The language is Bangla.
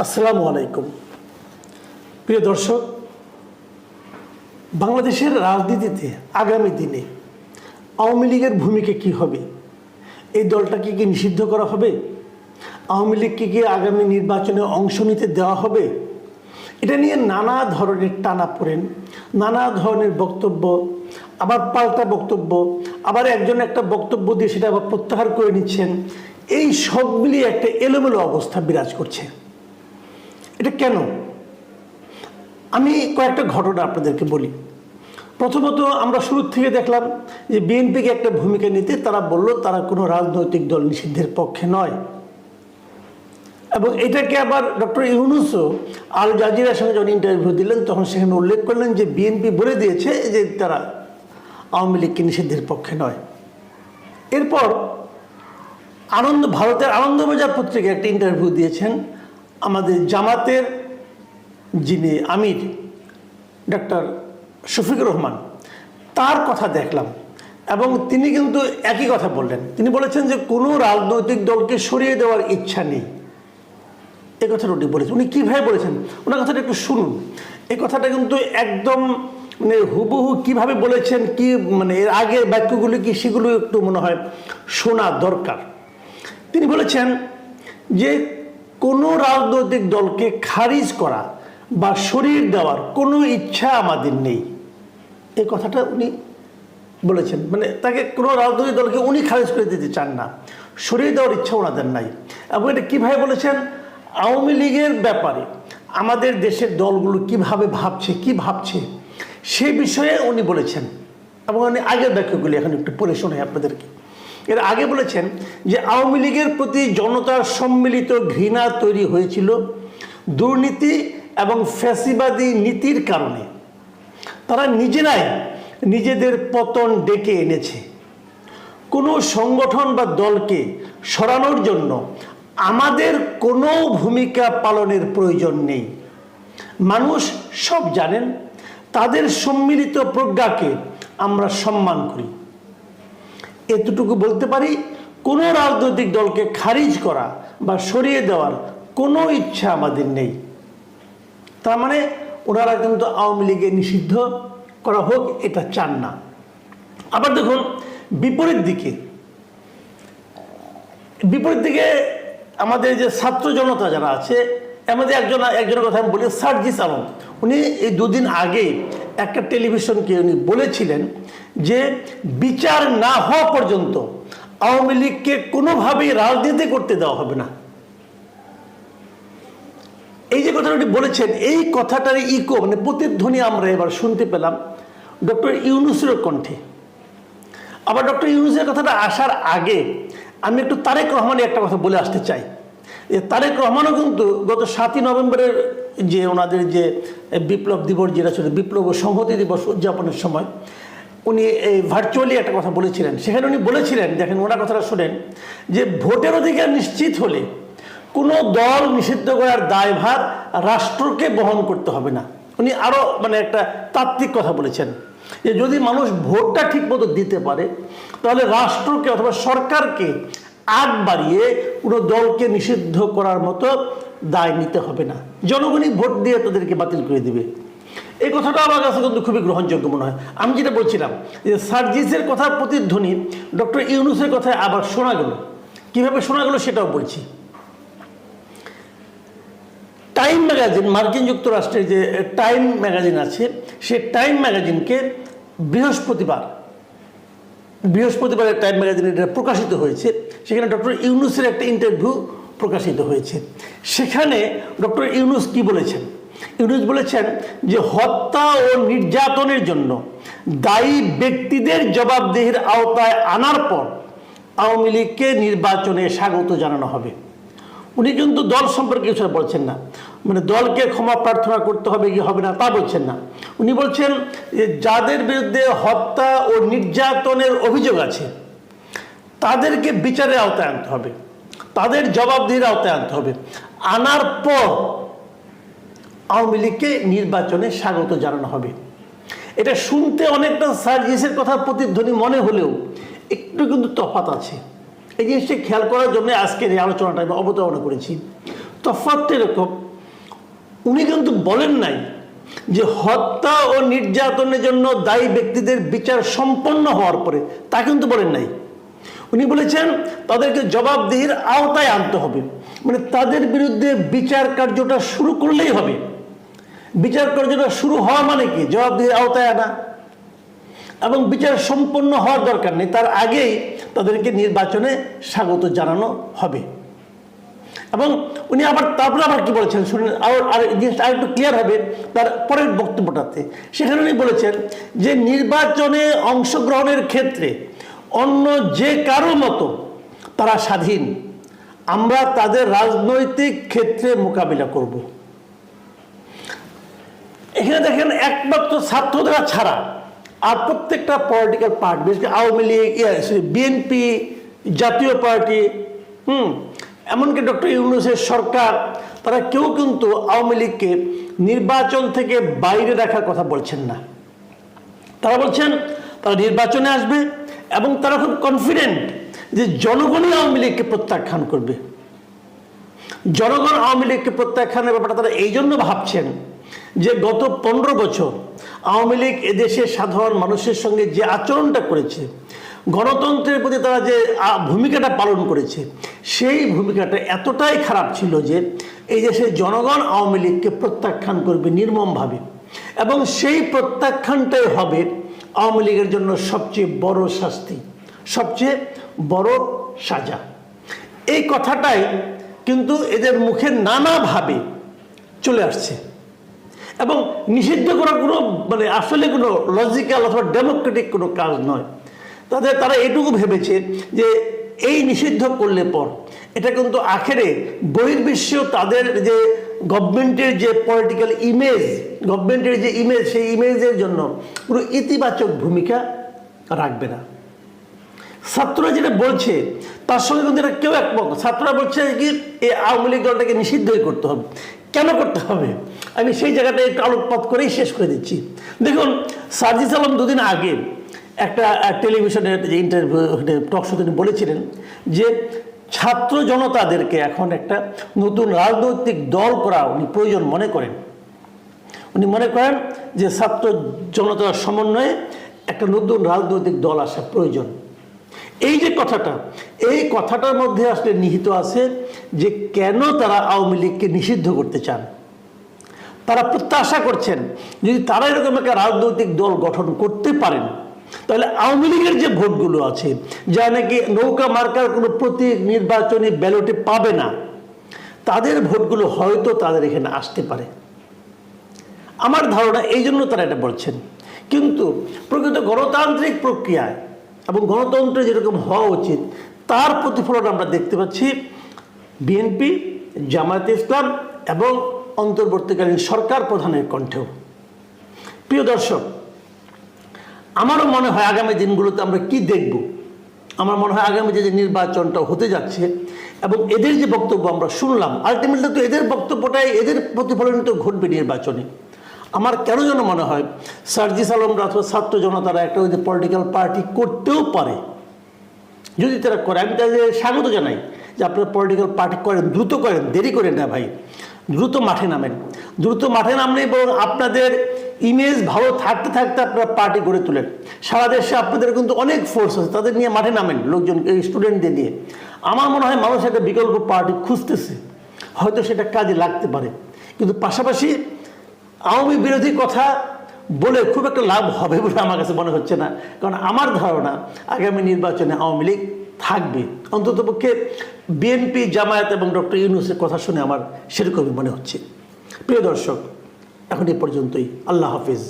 আসসালামু আলাইকুম। প্রিয় দর্শক, বাংলাদেশের রাজনীতিতে আগামী দিনে আওয়ামী লীগের ভূমিকা কী হবে? এই দলটাকে কি নিষিদ্ধ করা হবে? আওয়ামী লীগকে কি আগামী নির্বাচনে অংশ নিতে দেওয়া হবে? এটা নিয়ে নানা ধরনের টানাপোড়েন, নানা ধরনের বক্তব্য, আবার পাল্টা বক্তব্য, আবার একজন একটা বক্তব্য দিয়ে সেটা আবার প্রত্যাহার করে নিচ্ছেন। এই সব মিলিয়ে একটা এলোমেলো অবস্থা বিরাজ করছে। এটা কেন? আমি কয়েকটা ঘটনা আপনাদেরকে বলি। প্রথমত, আমরা শুরু থেকে দেখলাম যে বিএনপিকে একটা ভূমিকা নিতে তারা বলল তারা কোনো রাজনৈতিক দল নিষিদ্ধের পক্ষে নয়, এবং এটাকে আবার ডক্টর ইউনূসও আল জাজিরার সঙ্গে যখন ইন্টারভিউ দিলেন তখন সেখানে উল্লেখ করলেন যে বিএনপি বলে দিয়েছে যে তারা আওয়ামী লীগকে নিষিদ্ধের পক্ষে নয়। এরপর ভারতের আনন্দবাজার পত্রিকায় একটা ইন্টারভিউ দিয়েছেন আমাদের জামাতের যিনি আমির ডক্টর শফিকুর রহমান, তার কথা দেখলাম এবং তিনি কিন্তু একই কথা বললেন। তিনি বলেছেন যে কোনো রাজনৈতিক দলকে সরিয়ে দেওয়ার ইচ্ছা নেই। এই কথাটা উনি বলেছেন। উনি কীভাবে বলেছেন ওনার কথাটা একটু শুনুন। এই কথাটা কিন্তু একদম মানে হুবহু কীভাবে বলেছেন, কি মানে এর আগের বাক্যগুলো কি সেগুলো একটু মনে হয় শোনা দরকার। তিনি বলেছেন যে কোনো রাজনৈতিক দলকে খারিজ করা বা সরিয়ে দেওয়ার কোনো ইচ্ছা আমাদের নেই। এই কথাটা উনি বলেছেন, মানে তাকে কোনো রাজনৈতিক দলকে উনি খারিজ করে দিতে চান না, সরিয়ে দেওয়ার ইচ্ছা ওনাদের নাই। এবং এটা কীভাবে বলেছেন? আওয়ামী লীগের ব্যাপারে আমাদের দেশের দলগুলো কিভাবে ভাবছে, কি ভাবছে সে বিষয়ে উনি বলেছেন। এবং উনি আগের বাক্যগুলি এখন একটু পড়ে শোনাই আপনাদেরকে। এর আগে বলেছেন যে আওয়ামী লীগের প্রতি জনতার সম্মিলিত ঘৃণা তৈরি হয়েছিল দুর্নীতি এবং ফ্যাসিবাদী নীতির কারণে। তারা নিজেরাই নিজেদের পতন ডেকে এনেছে। কোনো সংগঠন বা দলকে সরানোর জন্য আমাদের কোনো ভূমিকা পালনের প্রয়োজন নেই। মানুষ সব জানেন, তাদের সম্মিলিত প্রজ্ঞাকে আমরা সম্মান করি। এতটুকু বলতে পারি, কোনো রাজনৈতিক দলকে খারিজ করা বা সরিয়ে দেওয়ার কোনো ইচ্ছা আমাদের নেই। তার মানে ওনারা কিন্তু আওয়ামী লীগে নিষিদ্ধ করা হোক এটা চান না। আবার দেখুন বিপরীত দিকে আমাদের যে ছাত্র জনতা যারা আছে, আমাদের একজনের কথা আমি বলি, সার্জিস আলম। উনি এই দুদিন আগে একটা টেলিভিশনকে উনি বলেছিলেন যে বিচার না হওয়া পর্যন্ত আওয়ামী লীগকে কোনোভাবেই রাজনীতি করতে দেওয়া হবে না। এই যে কথাটা উনি বলেছেন, এই কথাটার ইকো মানে প্রতিধ্বনি আমরা এবার শুনতে পেলাম ডক্টর ইউনূসের কণ্ঠে। আবার ডক্টর ইউনূসের কথাটা আসার আগে আমি একটু তারেক রহমানের একটা কথা বলে আসতে চাই। তারেক রহমানও কিন্তু গত 7ই নভেম্বরের যে ওনাদের যে বিপ্লব দিবস যেটা ছিল, বিপ্লব ও সংহতি দিবস উদযাপনের সময় উনি এই ভার্চুয়ালি একটা কথা বলেছিলেন। সেখানে উনি বলেছিলেন, দেখেন ওনার কথাটা শোনেন, যে ভোটের অধিকার নিশ্চিত হলে কোনো দল নিষিদ্ধ করার দায়ভার রাষ্ট্রকে বহন করতে হবে না। উনি আরও মানে একটা তাত্ত্বিক কথা বলেছেন যে যদি মানুষ ভোটটা ঠিকমতো দিতে পারে তাহলে রাষ্ট্রকে অথবা সরকারকে আগ বাড়িয়ে কোনো দলকে নিষিদ্ধ করার মতো দায় নিতে হবে না, জনগণই ভোট দিয়ে তাদেরকে বাতিল করে দিবে। এই কথাটা আমার কাছে কিন্তু খুবই গ্রহণযোগ্য মনে হয়। আমি যেটা বলছিলাম যে সার্জিসের কথার প্রতিধ্বনি ডক্টর ইউনূসের কথায় আবার শোনা গেল। কীভাবে শোনা গেল সেটাও বলছি। টাইম ম্যাগাজিন, মার্কিন যুক্তরাষ্ট্রের যে টাইম ম্যাগাজিন আছে, সে টাইম ম্যাগাজিনকে বৃহস্পতিবারের টাইম ম্যাগাজিনে এটা প্রকাশিত হয়েছে। সেখানে ডক্টর ইউনূসের একটা ইন্টারভিউ প্রকাশিত হয়েছে। সেখানে ডক্টর ইউনূস কি বলেছেন? ইউনূস বলেছেন যে হত্যা ও নির্যাতনের জন্য দায়ী ব্যক্তিদের জবাবদিহির আওতায় আনার পর আওয়ামী লীগকে নির্বাচনে স্বাগত জানানো হবে। উনি কিন্তু দল সম্পর্কে কিছু বলছেন না, মানে দলকে ক্ষমা প্রার্থনা করতে হবে কি হবে না তা বলছেন না। উনি বলছেন যে যাদের বিরুদ্ধে হত্যা ও নির্যাতনের অভিযোগ আছে তাদেরকে বিচারের আওতায় আনতে হবে, তাদের জবাবদিহির আওতায় আনতে হবে। আনার পর আওয়ামী লীগকে নির্বাচনে স্বাগত জানানো হবে। এটা শুনতে অনেকটা সার্জিসের কথার প্রতিধ্বনি মনে হলেও একটু কিন্তু তফাৎ আছে। এই জিনিসটি খেয়াল করার জন্য আজকের এই আলোচনাটা আমি অবতারণা করেছি। তফাৎটা এরকম উনি কিন্তু বলেন নাই যে হত্যা ও নির্যাতনের জন্য দায়ী ব্যক্তিদের বিচার সম্পন্ন হওয়ার পরে, তা কিন্তু বলেন নাই। উনি বলেছেন তাদেরকে জবাবদিহির আওতায় আনতে হবে, মানে তাদের বিরুদ্ধে বিচার কার্যটা শুরু করলেই হবে। বিচার কার্যটা শুরু হওয়া মানে কি? জবাবদিহির আওতায় আনা। এবং বিচার সম্পন্ন হওয়ার দরকার নেই, তার আগেই তাদেরকে নির্বাচনে স্বাগত জানানো হবে। এবং উনি তারপরে আবার কি বলেছেন শুনুন, আর জিনিসটা আরেকটু ক্লিয়ার হবে তার পরের বক্তব্যটাতে। সেখানে উনি বলেছেন যে নির্বাচনে অংশগ্রহণের ক্ষেত্রে অন্য যে কারো মতো তারা স্বাধীন, আমরা তাদের রাজনৈতিক ক্ষেত্রে মোকাবিলা করব। এখানে দেখেন একমাত্র ছাত্ররা ছাড়া আর প্রত্যেকটা পলিটিক্যাল পার্টি, বিশেষ করে আওয়ামী লীগ, বিএনপি, জাতীয় পার্টি, এমনকি ডক্টর ইউনূসের সরকার, তারা কেউ কিন্তু আওয়ামী লীগকে নির্বাচন থেকে বাইরে রাখার কথা বলছেন না। তারা বলছেন তারা নির্বাচনে আসবে এবং তারা খুব কনফিডেন্ট যে জনগণই আওয়ামী লীগকে প্রত্যাখ্যান করবে। জনগণ আওয়ামী লীগকে প্রত্যাখ্যানের ব্যাপারটা তারা এই জন্য ভাবছেন যে গত 15 বছর আওয়ামী লীগ এদেশের সাধারণ মানুষের সঙ্গে যে আচরণটা করেছে, গণতন্ত্রের প্রতি তারা যে ভূমিকাটা পালন করেছে, সেই ভূমিকাটা এতটাই খারাপ ছিল যে এই দেশের জনগণ আওয়ামী লীগকে প্রত্যাখ্যান করবে নির্মমভাবে। এবং সেই প্রত্যাখ্যানটাই হবে আওয়ামী লীগের জন্য সবচেয়ে বড় শাস্তি, সবচেয়ে বড় সাজা। এই কথাটাই কিন্তু এদের মুখে নানাভাবে চলে আসছে এবং নিষিদ্ধ করার কোনো মানে আসলে কোনো লজিক্যাল অথবা ডেমোক্রেটিক কোনো কাজ নয়। তারা এটুকু ভেবেছে যে এই নিষিদ্ধ করলে পর এটা কিন্তু আখেরে বহির্বিশ্বেও তাদের যে গভর্নমেন্টের যে পলিটিক্যাল ইমেজ, গভর্নমেন্টের যে ইমেজ, সেই ইমেজের জন্য পুরো ইতিবাচক ভূমিকা রাখবে না। ছাত্ররা যেটা বলছে তার সঙ্গে কিন্তু এটা কেউ একমত। ছাত্ররা বলছে কি এই আওয়ামী লীগ দলটাকে নিষিদ্ধই করতে হবে। কেন করতে হবে আমি সেই জায়গাটা একটু আলোকপাত করেই শেষ করে দিচ্ছি। দেখুন, সার্জিস আলম দুদিন আগে একটা টেলিভিশনের যে ইন্টারভিউ টক শো তিনি বলেছিলেন যে ছাত্র জনতাদেরকে এখন একটা নতুন রাজনৈতিক দল করা উনি প্রয়োজন মনে করেন। উনি মনে করেন যে ছাত্র জনতার সমন্বয়ে একটা নতুন রাজনৈতিক দল আসা প্রয়োজন। এই যে কথাটা, এই কথাটার মধ্যে আসলে নিহিত আছে যে কেন তারা আওয়ামী লীগকে নিষিদ্ধ করতে চান। তারা প্রত্যাশা করছেন যদি তারা এরকম একটা রাজনৈতিক দল গঠন করতে পারেন তাহলে আওয়ামী লীগের যে ভোটগুলো আছে, যা নাকি নৌকা মার্কার কোনো প্রতীক নির্বাচনী ব্যালটে পাবে না, তাদের ভোটগুলো হয়তো তাদের এখানে আসতে পারে। আমার ধারণা এই জন্য তারা এটা বলছেন। কিন্তু প্রকৃত গণতান্ত্রিক প্রক্রিয়ায় এবং গণতন্ত্রে যেরকম হওয়া উচিত তার প্রতিফলন আমরা দেখতে পাচ্ছি বিএনপি, জামায়াতে ইসলাম এবং অন্তর্বর্তীকালীন সরকার প্রধানের কণ্ঠেও। প্রিয় দর্শক, আমারও মনে হয় আগামী দিনগুলোতে আমরা কি দেখব, আমার মনে হয় আগামী যে নির্বাচনটা হতে যাচ্ছে এবং এদের যে বক্তব্য আমরা শুনলাম, আলটিমেটলি তো এদের বক্তব্যটাই, এদের প্রতিফলন তো ঘটবে নির্বাচনে। আমার কেন যেন মনে হয় সার্জিস আলমরা অথবা ছাত্র জনতারা একটা ওই যে পলিটিক্যাল পার্টি করতেও পারে। যদি তারা করে আমি তাদের স্বাগত জানাই যে আপনারা পলিটিক্যাল পার্টি করেন, দ্রুত করেন, দেরি করেন না ভাই, দ্রুত মাঠে নামেন। দ্রুত মাঠে নামলেই বরং আপনাদের ইমেজ ভালো থাকতে থাকতে আপনারা পার্টি গড়ে তোলেন। সারা দেশে আপনাদের কিন্তু অনেক ফোর্স আছে, তাদের নিয়ে মাঠে নামেন, লোকজন স্টুডেন্টদের নিয়ে। আমার মনে হয় মানুষ একটা বিকল্প পার্টি খুঁজতেছে, হয়তো সেটা কাজে লাগতে পারে। কিন্তু পাশাপাশি আওয়ামী বিরোধী কথা বলে খুব একটা লাভ হবে বলে আমার কাছে মনে হচ্ছে না। কারণ আমার ধারণা আগামী নির্বাচনে আওয়ামী লীগ থাকবে, অন্ততপক্ষে বিএনপি, জামায়াত এবং ডক্টর ইউনূসের কথা শুনে আমার সেরকমই মনে হচ্ছে। প্রিয় দর্শক, এখন এ পর্যন্তই। আল্লাহ হাফিজ।